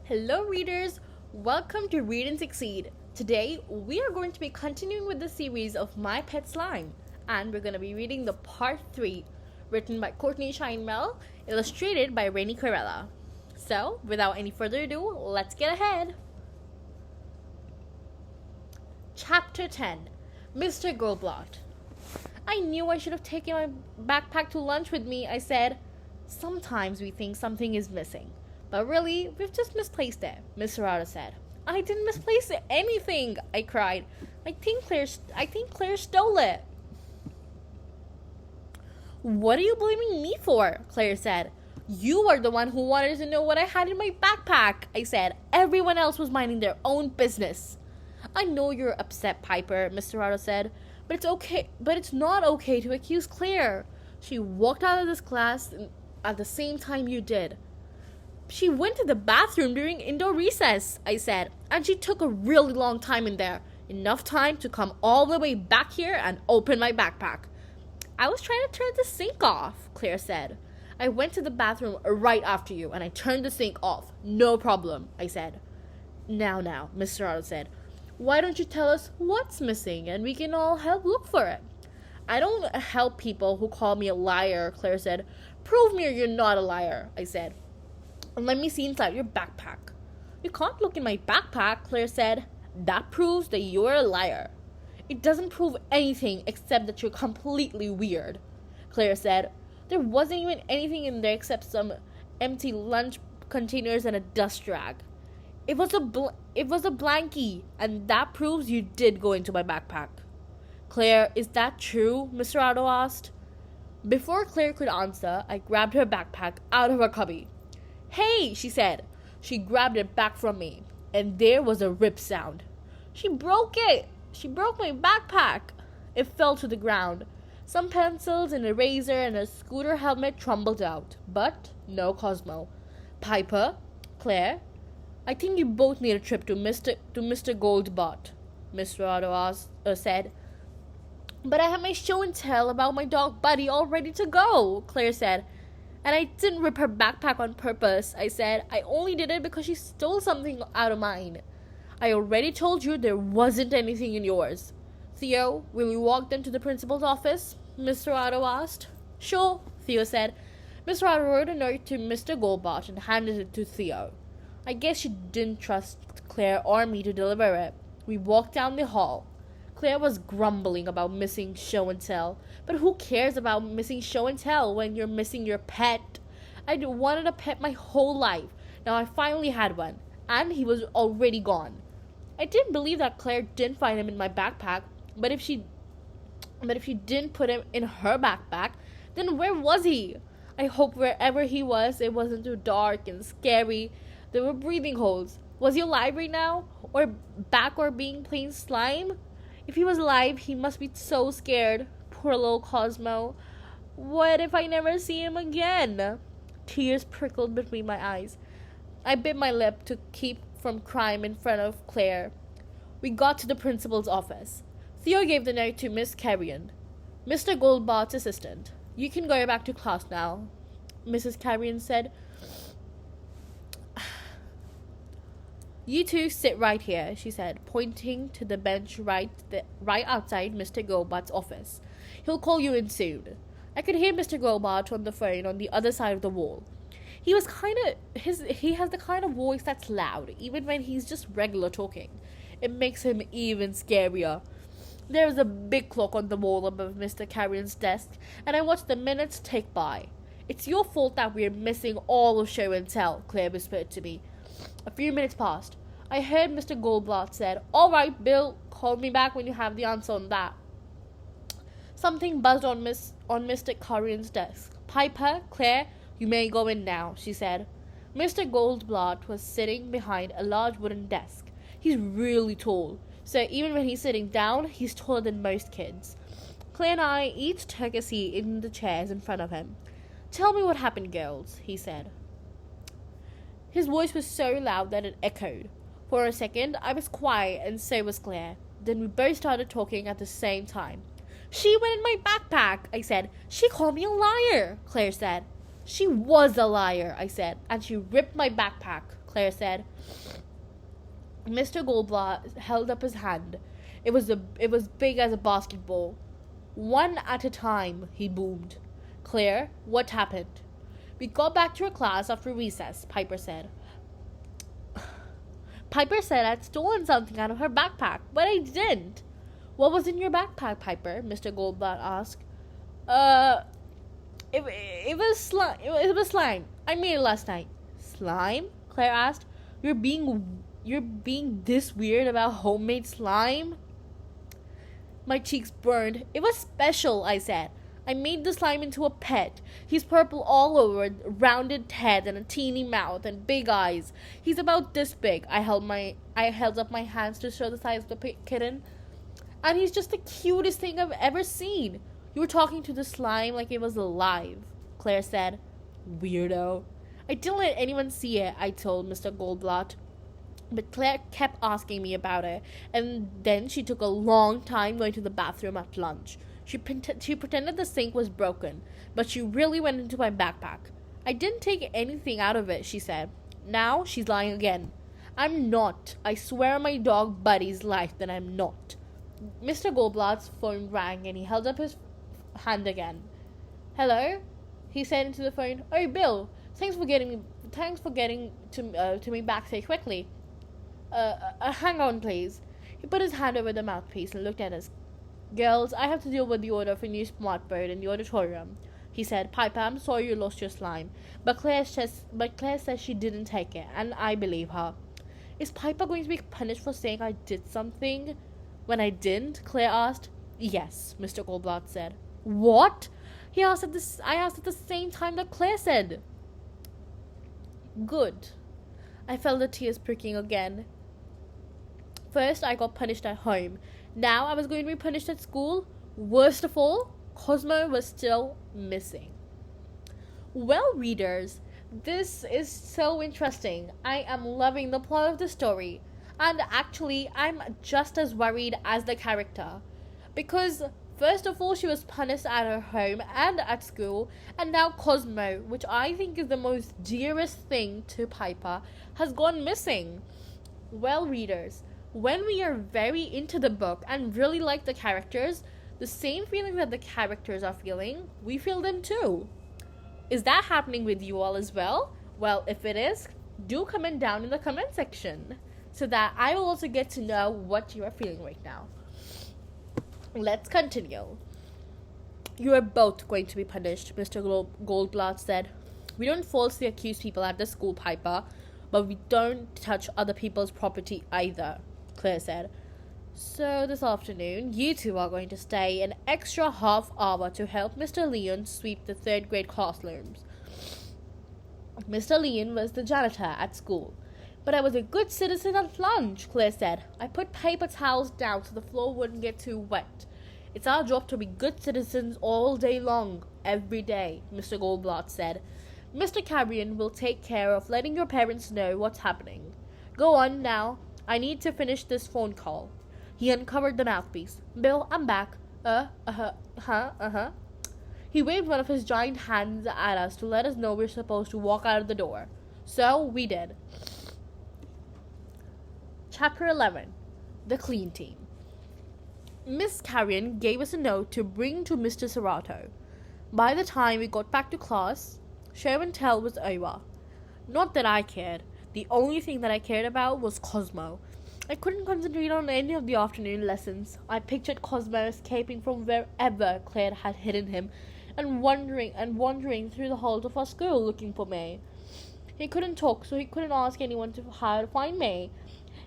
Hello, readers! Welcome to Read and Succeed. Today, we are going to be continuing with the series of My Pet Slime, and we're going to be reading the part 3, written by Courtney Scheinmel, illustrated by Rainy Corella. So, without any further ado, let's get ahead! Chapter 10 Mr. Goldblatt. I knew I should have taken my backpack to lunch with me, I said. Sometimes we think something is missing. But really, we've just misplaced it, Mr. Otter said. I didn't misplace anything, I cried. I think Claire stole it. What are you blaming me for? Claire said. You are the one who wanted to know what I had in my backpack, I said. Everyone else was minding their own business. I know you're upset, Piper, Mr. Otter said. But it's not okay to accuse Claire. She walked out of this class at the same time you did. She went to the bathroom during indoor recess, I said, and she took a really long time in there. Enough time to come all the way back here and open my backpack. I was trying to turn the sink off, Claire said. I went to the bathroom right after you, and I turned the sink off. No problem, I said. Now, Mr. Otto said. Why don't you tell us what's missing, and we can all help look for it? I don't help people who call me a liar, Claire said. Prove me or you're not a liar, I said. And let me see inside your backpack. You can't look in my backpack, Claire said. That proves that you're a liar. It doesn't prove anything except that you're completely weird, Claire said. There wasn't even anything in there except some empty lunch containers and a dust rag. It was a blankie, and that proves you did go into my backpack. Claire, is that true? Mr. Otto asked. Before Claire could answer, I grabbed her backpack out of her cubby. Hey, she said. She grabbed it back from me, and there was a rip sound. She broke it. She broke my backpack. It fell to the ground. Some pencils, an eraser, and a scooter helmet tumbled out, but no Cosmo. Piper, Claire, I think you both need a trip to Mr. Goldbot, Mr. Otto said. But I have my show and tell about my dog Buddy all ready to go, Claire said. And I didn't rip her backpack on purpose, I said. I only did it because she stole something out of mine. I already told you there wasn't anything in yours. Theo, will you walk them to the principal's office? Mr. Otto asked. Sure, Theo said. Mr. Otto wrote a note to Mr. Goldbot and handed it to Theo. I guess she didn't trust Claire or me to deliver it. We walked down the hall. Claire was grumbling about missing show and tell. But who cares about missing show and tell when you're missing your pet? I'd wanted a pet my whole life. Now I finally had one, and he was already gone. I didn't believe that Claire didn't find him in my backpack, but if she didn't put him in her backpack, then where was he? I hope wherever he was, it wasn't too dark and scary. There were breathing holes. Was he alive right now? Or back or being plain slime? If he was alive, he must be so scared. Poor little Cosmo. What if I never see him again? Tears prickled between my eyes. I bit my lip to keep from crying in front of Claire. We got to the principal's office. Theo gave the note to Miss Carrion, Mr. Goldbot's assistant. You can go back to class now, Mrs. Carrion said. You two sit right here, she said, pointing to the bench right outside Mr. Goldbot's office. He'll call you in soon. I could hear Mr. Goldbot on the phone on the other side of the wall. He has the kind of voice that's loud, even when he's just regular talking. It makes him even scarier. There is a big clock on the wall above Mr. Carrion's desk, and I watched the minutes tick by. It's your fault that we're missing all of show and tell, Claire whispered to me. A few minutes passed. I heard Mr. Goldblatt said, All right, Bill, call me back when you have the answer on that. Something buzzed on Mr. Carrion's desk. Piper, Claire, you may go in now, she said. Mr. Goldblatt was sitting behind a large wooden desk. He's really tall, so even when he's sitting down, he's taller than most kids. Claire and I each took a seat in the chairs in front of him. Tell me what happened, girls, he said. His voice was so loud that it echoed. For a second, I was quiet, and so was Claire. Then we both started talking at the same time. She went in my backpack, I said. She called me a liar, Claire said. She was a liar, I said, and she ripped my backpack, Claire said. Mr. Goldblatt held up his hand. It was big as a basketball. One at a time, he boomed. Claire, what happened? We got back to our class after recess, Piper said. Piper said I'd stolen something out of her backpack, but I didn't. What was in your backpack, Piper? Mr. Goldblatt asked. It was slime. I made it last night. Slime? Claire asked. You're being this weird about homemade slime? My cheeks burned. It was special, I said. I made the slime into a pet. He's purple all over, a rounded head and a teeny mouth and big eyes. He's about this big. I held up my hands to show the size of the kitten. And he's just the cutest thing I've ever seen. You were talking to the slime like it was alive, Claire said. Weirdo. I didn't let anyone see it, I told Mr. Goldblatt. But Claire kept asking me about it, and then she took a long time going to the bathroom at lunch. She pretended the sink was broken, but she really went into my backpack. I didn't take anything out of it, she said. Now she's lying again. I'm not. I swear on my dog Buddy's life that I'm not. Mr. Goldblatt's phone rang, and he held up his hand again. Hello? He said into the phone. Oh, Bill. Thanks for getting to me back so quickly. Hang on, please. He put his hand over the mouthpiece and looked at us. Girls, I have to deal with the order for a new smartboard in the auditorium. He said, Piper, I'm sorry you lost your slime. But Claire says she didn't take it, and I believe her. Is Piper going to be punished for saying I did something when I didn't? Claire asked. Yes, Mr. Goldblatt said. What? I asked at the same time that Claire said. Good. I felt the tears pricking again. First, I got punished at home. Now I was going to be punished at school. Worst of all, Cosmo was still missing. Well, readers, this is so interesting. I am loving the plot of the story. And actually, I'm just as worried as the character. Because, first of all, she was punished at her home and at school. And now Cosmo, which I think is the most dearest thing to Piper, has gone missing. Well, readers, when we are very into the book and really like the characters, the same feeling that the characters are feeling, we feel them too. Is that happening with you all as well? Well, if it is, do comment down in the comment section so that I will also get to know what you are feeling right now. Let's continue. You are both going to be punished, Mr. Goldblatt said. We don't falsely accuse people at the school, Piper, but we don't touch other people's property either, Claire said. So this afternoon, you two are going to stay an extra half hour to help Mr. Leon sweep the third grade classrooms. Mr. Leon was the janitor at school. But I was a good citizen at lunch, Claire said. I put paper towels down so the floor wouldn't get too wet. It's our job to be good citizens all day long, every day, Mr. Goldblatt said. Mr. Carrion will take care of letting your parents know what's happening. Go on now. I need to finish this phone call. He uncovered the mouthpiece. Bill, I'm back. He waved one of his giant hands at us to let us know we're supposed to walk out of the door. So we did. Chapter 11. The Clean Team. Miss Carrion gave us a note to bring to Mr. Serrato. By the time we got back to class, show and tell was over. Not that I cared. The only thing that I cared about was Cosmo. I couldn't concentrate on any of the afternoon lessons. I pictured Cosmo escaping from wherever Claire had hidden him and wandering through the halls of our school looking for me. He couldn't talk, so he couldn't ask anyone how to find me.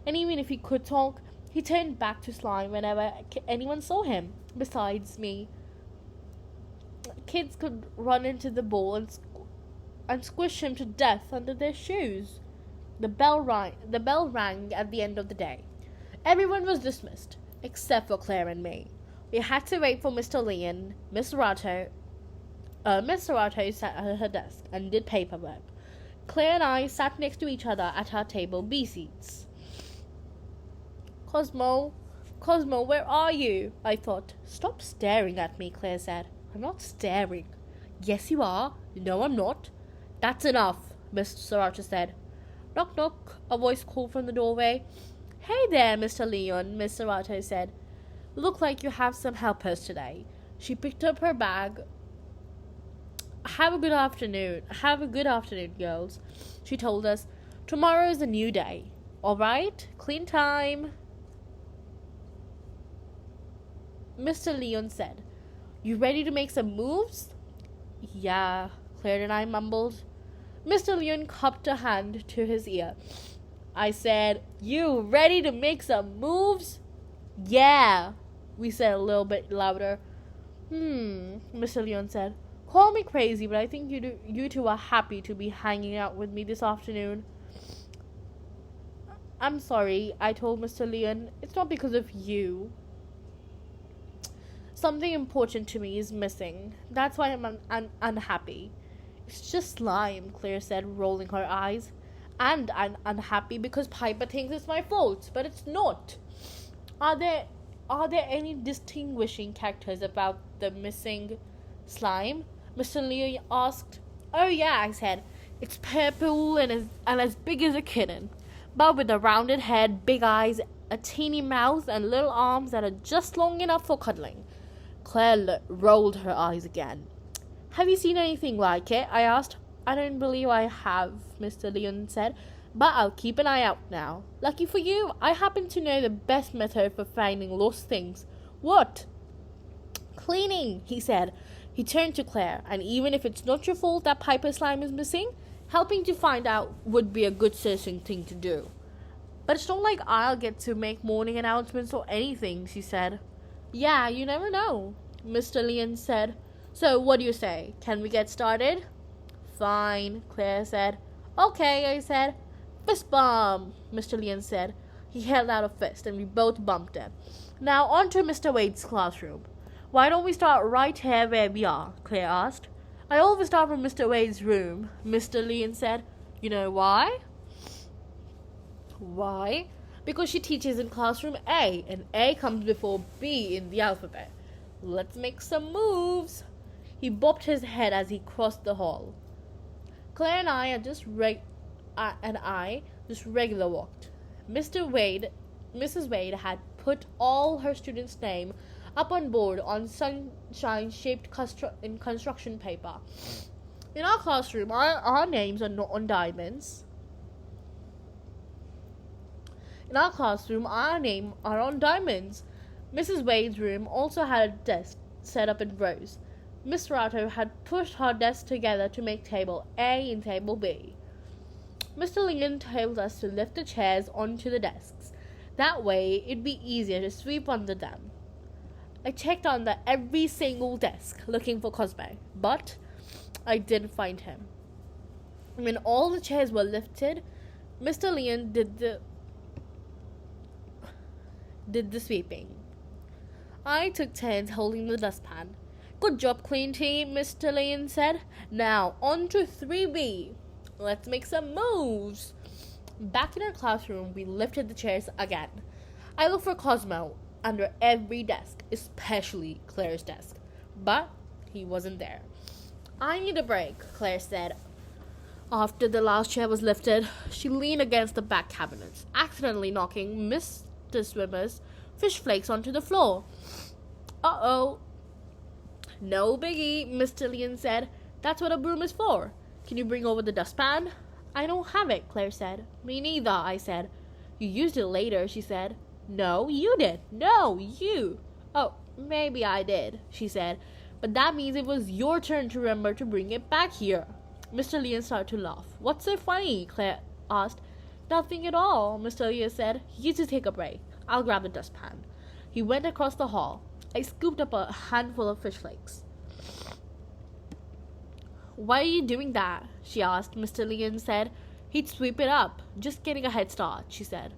And even if he could talk, he turned back to slime whenever anyone saw him. Besides me, kids could run into the ball and squish him to death under their shoes. The bell rang at the end of the day. Everyone was dismissed, except for Claire and me. We had to wait for Mr. Leon. Miss Serrato sat at her desk and did paperwork. Claire and I sat next to each other at our table B seats. Cosmo, where are you? I thought. Stop staring at me, Claire said. I'm not staring. Yes, you are. No, I'm not. That's enough, Mr. Sriracha said. Knock, knock, a voice called from the doorway. Hey there, Mr. Leon, Miss Sriracha said. Look like you have some helpers today. She picked up her bag. Have a good afternoon. Have a good afternoon, girls. She told us. Tomorrow is a new day. All right? Clean time. Mr. Leon said. You ready to make some moves? Yeah, Claire and I mumbled. Mr. Leon cupped a hand to his ear. I said, You ready to make some moves? Yeah, we said a little bit louder. Mr. Leon said. Call me crazy, but I think you two are happy to be hanging out with me this afternoon. I'm sorry, I told Mr. Leon. It's not because of you. Something important to me is missing. That's why I'm unhappy. It's just slime, Claire said, rolling her eyes. And I'm unhappy because Piper thinks it's my fault, but it's not. Are there any distinguishing characters about the missing slime? Mr. Leo asked. Oh yeah, I said. It's purple and as big as a kitten, but with a rounded head, big eyes, a teeny mouth, and little arms that are just long enough for cuddling. Claire rolled her eyes again. Have you seen anything like it? I asked. I don't believe I have, Mr. Leon said, but I'll keep an eye out now. Lucky for you, I happen to know the best method for finding lost things. What? Cleaning, he said. He turned to Claire, and even if it's not your fault that Piper slime is missing, helping to find out would be a good citizen thing to do. But it's not like I'll get to make morning announcements or anything, she said. Yeah, you never know, Mr. Leon said. So what do you say? Can we get started? Fine, Claire said. Okay, I said. Fist bump, Mr. Leon said. He held out a fist and we both bumped him. Now on to Mr. Wade's classroom. Why don't we start right here where we are? Claire asked. I always start from Mr. Wade's room, Mr. Leon said. You know why? Why? Because she teaches in classroom A, and A comes before B in the alphabet. Let's make some moves. He bobbed his head as he crossed the hall. Claire and I just regular walked. Mrs. Wade had put all her students' name up on board on sunshine-shaped construction paper. In our classroom, our names are not on diamonds. In our classroom, our names are on diamonds. Mrs. Wade's room also had a desk set up in rows. Miss Ratto had pushed her desks together to make table A and table B. Mr. Lincoln told us to lift the chairs onto the desks. That way, it'd be easier to sweep under them. I checked under every single desk looking for Cosmo, but I didn't find him. When all the chairs were lifted, Mr. Leon did the sweeping. I took turns holding the dustpan. Good job, clean team, Mr. Leon said. Now, on to 3B. Let's make some moves. Back in our classroom, we lifted the chairs again. I looked for Cosmo under every desk, especially Claire's desk, but he wasn't there. I need a break, Claire said. After the last chair was lifted, she leaned against the back cabinets, accidentally knocking Mr. Swimmer's fish flakes onto the floor. Uh-oh. No biggie, Mr. Leon said. That's what a broom is for. Can you bring over the dustpan? I don't have it, Claire said. Me neither, I said. You used it later, she said. No, you did. No, you. Oh, maybe I did, she said. But that means it was your turn to remember to bring it back here. Mr. Leon started to laugh. What's so funny? Claire asked. Nothing at all, Mr. Leon said. You two take a break. I'll grab the dustpan. He went across the hall. I scooped up a handful of fish flakes. Why are you doing that? She asked. Mr. Leon said he'd sweep it up. Just getting a head start, she said.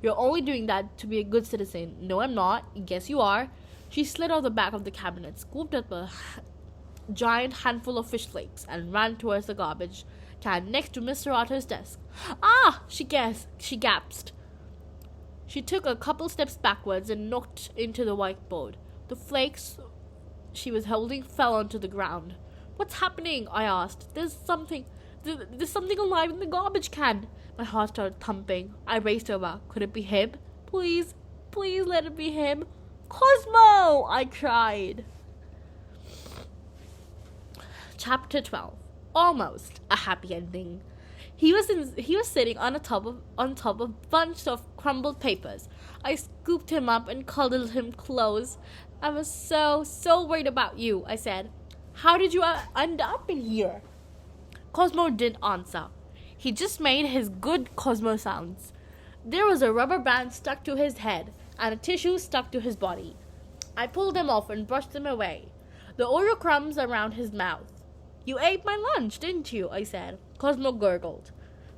You're only doing that to be a good citizen. No, I'm not. Guess you are. She slid out the back of the cabinet, scooped up a giant handful of fish flakes, and ran towards the garbage can next to Mr. Otter's desk. Ah! She gasped. She took a couple steps backwards and knocked into the whiteboard. The flakes she was holding fell onto the ground. What's happening? I asked. There's something alive in the garbage can. My heart started thumping. I raced over. Could it be him? Please, please let it be him. Cosmo! I cried. Chapter 12. Almost a happy ending. He was sitting on top of a bunch of crumbled papers. I scooped him up and cuddled him close. I was so worried about you, I said. How did you end up in here? Cosmo didn't answer. He just made his good Cosmo sounds. There was a rubber band stuck to his head and a tissue stuck to his body. I pulled them off and brushed them away. The Oreo crumbs around his mouth. You ate my lunch, didn't you? I said. Cosmo gurgled.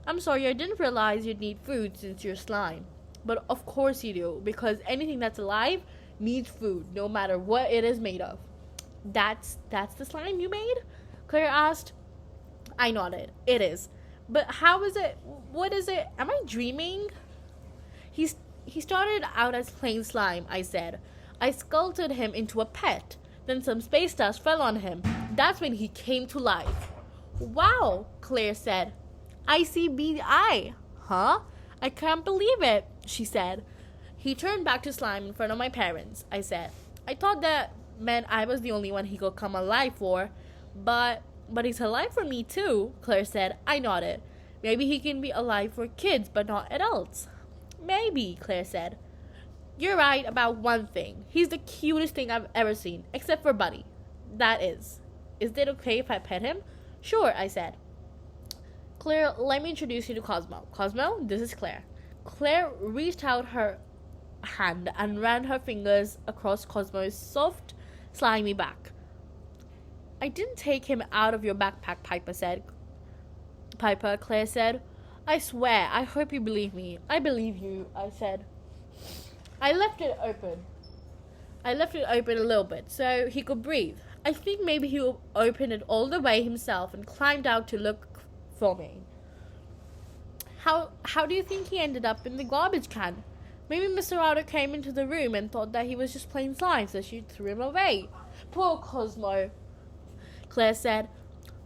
I'm sorry, I didn't realize you'd need food since you're slime. But of course you do, because anything that's alive needs food, no matter what it is made of. That's the slime you made? Claire asked. I nodded. It is. But how is it? What is it? Am I dreaming? He started out as plain slime, I said. I sculpted him into a pet. Then some space dust fell on him. That's when he came to life. Wow, Claire said. I see BI. Huh? I can't believe it, she said. He turned back to slime in front of my parents, I said. I thought that meant I was the only one he could come alive for. But he's alive for me too, Claire said. I nodded. Maybe he can be alive for kids, but not adults. Maybe, Claire said. You're right about one thing. He's the cutest thing I've ever seen, except for Buddy. That is. Is it okay if I pet him? Sure, I said. Claire, let me introduce you to Cosmo. Cosmo, this is Claire. Claire reached out her hand and ran her fingers across Cosmo's soft, slimy back. I didn't take him out of your backpack, Piper, Claire said. I swear, I hope you believe me. I believe you, I said. I left it open a little bit so he could breathe. I think maybe he will open it all the way himself and climbed out to look for me. How do you think he ended up in the garbage can? Maybe Mr. Otter came into the room and thought that he was just plain slime, so she threw him away. Poor Cosmo, Claire said.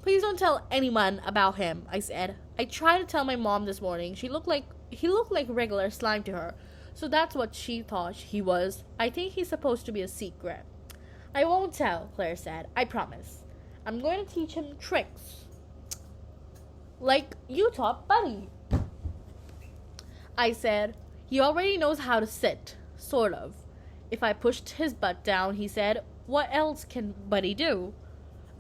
Please don't tell anyone about him, I said. I tried to tell my mom this morning. He looked like regular slime to her. So that's what she thought he was. I think he's supposed to be a secret. I won't tell, Claire said. I promise. I'm going to teach him tricks. Like you taught Buddy. I said. He already knows how to sit. Sort of. If I pushed his butt down, he said. What else can Buddy do?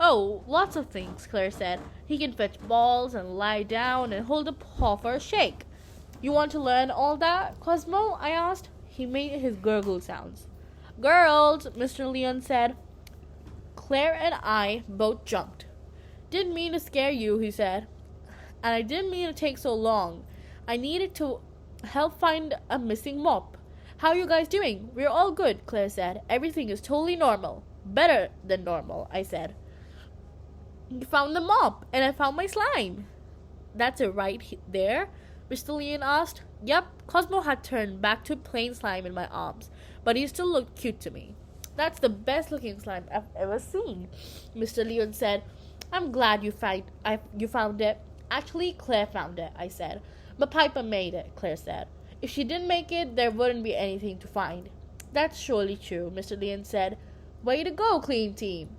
Oh, lots of things, Claire said. He can fetch balls and lie down and hold a paw for a shake. You want to learn all that, Cosmo? I asked. He made his gurgle sounds. Girls, Mr. Leon said. Claire and I both jumped. Didn't mean to scare you, he said. And I didn't mean to take so long. I needed to help find a missing mop. How are you guys doing? We're all good, Claire said. Everything is totally normal. Better than normal, I said. You found the mop, and I found my slime. That's it right there? Mr. Leon asked. Yep, Cosmo had turned back to plain slime in my arms, but he still looked cute to me. That's the best looking slime I've ever seen, Mr. Leon said. I'm glad you found it. Actually, Claire found it, I said. But Piper made it, Claire said. If she didn't make it, there wouldn't be anything to find. That's surely true, Mr. Leon said. Way to go, clean team.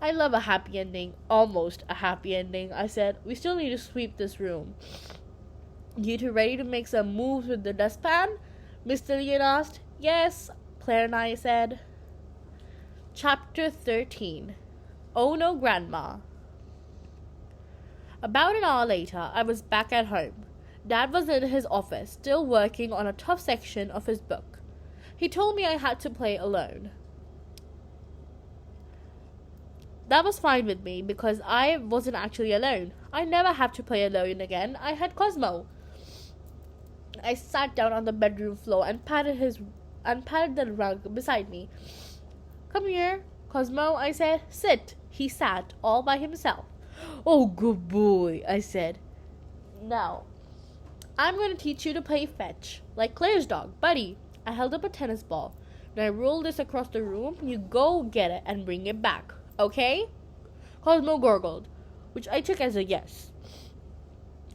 I love a happy ending. Almost a happy ending, I said. We still need to sweep this room. You two ready to make some moves with the dustpan? Mr. Leon asked. Yes, Claire and I said. Chapter 13. Oh no, Grandma. About an hour later, I was back at home. Dad was in his office, still working on a tough section of his book. He told me I had to play alone. That was fine with me because I wasn't actually alone. I never have to play alone again. I had Cosmo. I sat down on the bedroom floor and patted the rug beside me. Come here, Cosmo, I said. Sit. He sat all by himself. Oh, good boy, I said. Now, I'm going to teach you to play fetch, like Claire's dog, Buddy. I held up a tennis ball. When I roll this across the room, you go get it and bring it back. Okay? Cosmo gurgled, which I took as a yes.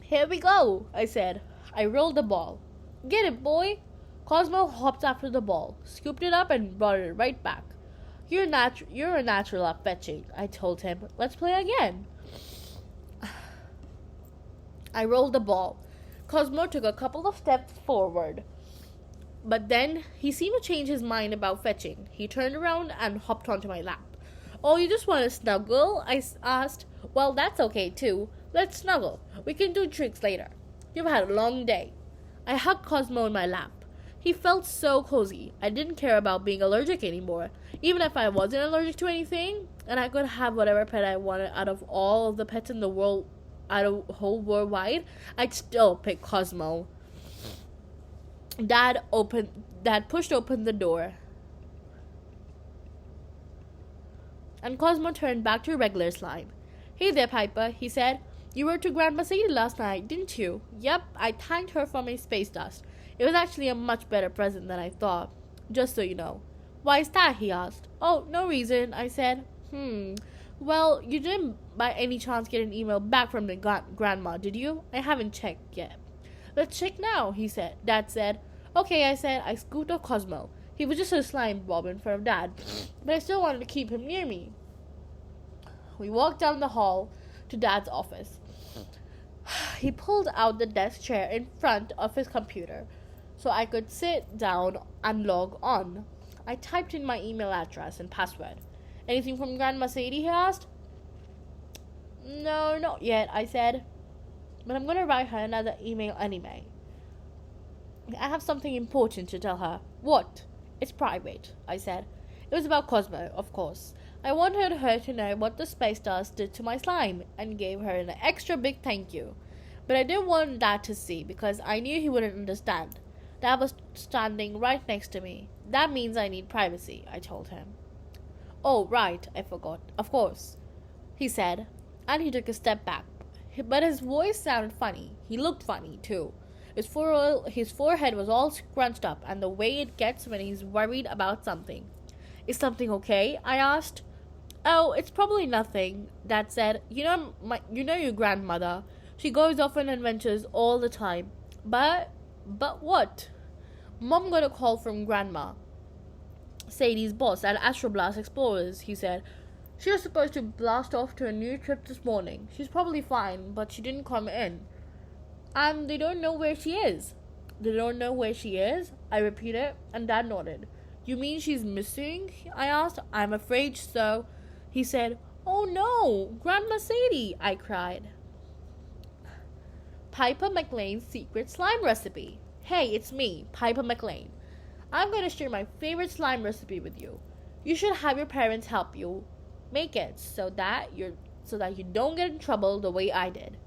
Here we go, I said. I rolled the ball. Get it, boy. Cosmo hopped after the ball, scooped it up, and brought it right back. You're a natural at fetching, I told him. Let's play again. I rolled the ball. Cosmo took a couple of steps forward. But then he seemed to change his mind about fetching. He turned around and hopped onto my lap. Oh, you just want to snuggle? I asked. Well, that's okay too. Let's snuggle. We can do tricks later. You've had a long day. I hugged Cosmo in my lap. He felt so cozy. I didn't care about being allergic anymore. Even if I wasn't allergic to anything, and I could have whatever pet I wanted out of all of the pets in the world, out of the whole worldwide, I'd still pick Cosmo. Dad pushed open the door, and Cosmo turned back to regular slime. Hey there, Piper, he said. You were to Grandma Sadie last night, didn't you? Yep, I thanked her for my space dust. It was actually a much better present than I thought. Just so you know. Why is that? He asked. Oh, no reason, I said. Well, you didn't by any chance get an email back from the grandma, did you? I haven't checked yet. Let's check now, he said. Dad said. Okay, I said. I scooped up Cosmo. He was just a slime blob in front of Dad, but I still wanted to keep him near me. We walked down the hall to Dad's office. He pulled out the desk chair in front of his computer so I could sit down and log on. I typed in my email address and password. Anything from Grandma Sadie, he asked. No, not yet, I said. But I'm going to write her another email anyway. I have something important to tell her. What? It's private, I said. It was about Cosmo, of course. I wanted her to know what the space dust did to my slime and gave her an extra big thank you. But I didn't want Dad to see because I knew he wouldn't understand. Dad was standing right next to me. That means I need privacy, I told him. Oh, right, I forgot. Of course, he said, and he took a step back. But his voice sounded funny. He looked funny, too. His forehead was all scrunched up, and the way it gets when he's worried about something. Is something okay? I asked. Oh, it's probably nothing, Dad said. You know your grandmother. She goes off on adventures all the time. But what? Mom got a call from Grandma Sadie's boss at Astroblast Explorers, he said. She was supposed to blast off to a new trip this morning. She's probably fine, but she didn't come in. And they don't know where she is. They don't know where she is? I repeated, and Dad nodded. You mean she's missing? I asked. I'm afraid so. He said, Oh no, Grandma Sadie, I cried. Piper McLean's secret slime recipe. Hey, it's me, Piper McLean. I'm going to share my favorite slime recipe with you. You should have your parents help you make it so that you don't get in trouble the way I did.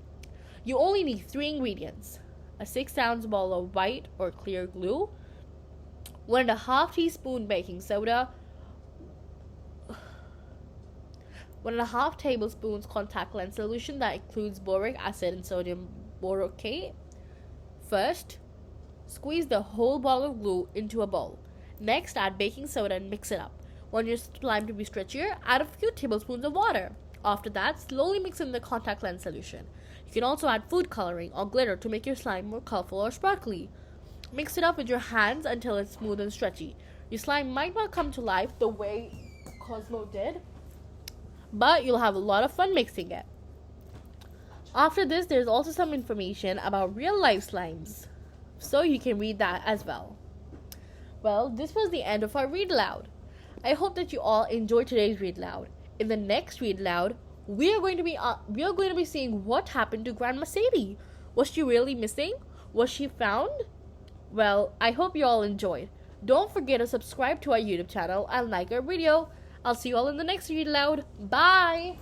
You only need 3 ingredients. A 6-ounce ball of white or clear glue, 1.5 teaspoon baking soda, 1.5 tablespoons contact lens solution that includes boric acid and sodium borate. First, squeeze the whole ball of glue into a bowl. Next, add baking soda and mix it up. Want your slime to be stretchier? Add a few tablespoons of water. After that, slowly mix in the contact lens solution. You can also add food coloring or glitter to make your slime more colorful or sparkly. Mix it up with your hands until it's smooth and stretchy. Your slime might not come to life the way Cosmo did, but you'll have a lot of fun mixing it. After this, there's also some information about real life slimes, so you can read that as well. Well, this was the end of our Read Aloud. I hope that you all enjoyed today's Read Aloud. In the next Read Aloud, we are going to be seeing what happened to Grandma Sadie. Was she really missing? Was she found? Well, I hope you all enjoyed. Don't forget to subscribe to our YouTube channel and like our video. I'll see you all in the next Read Aloud. Bye!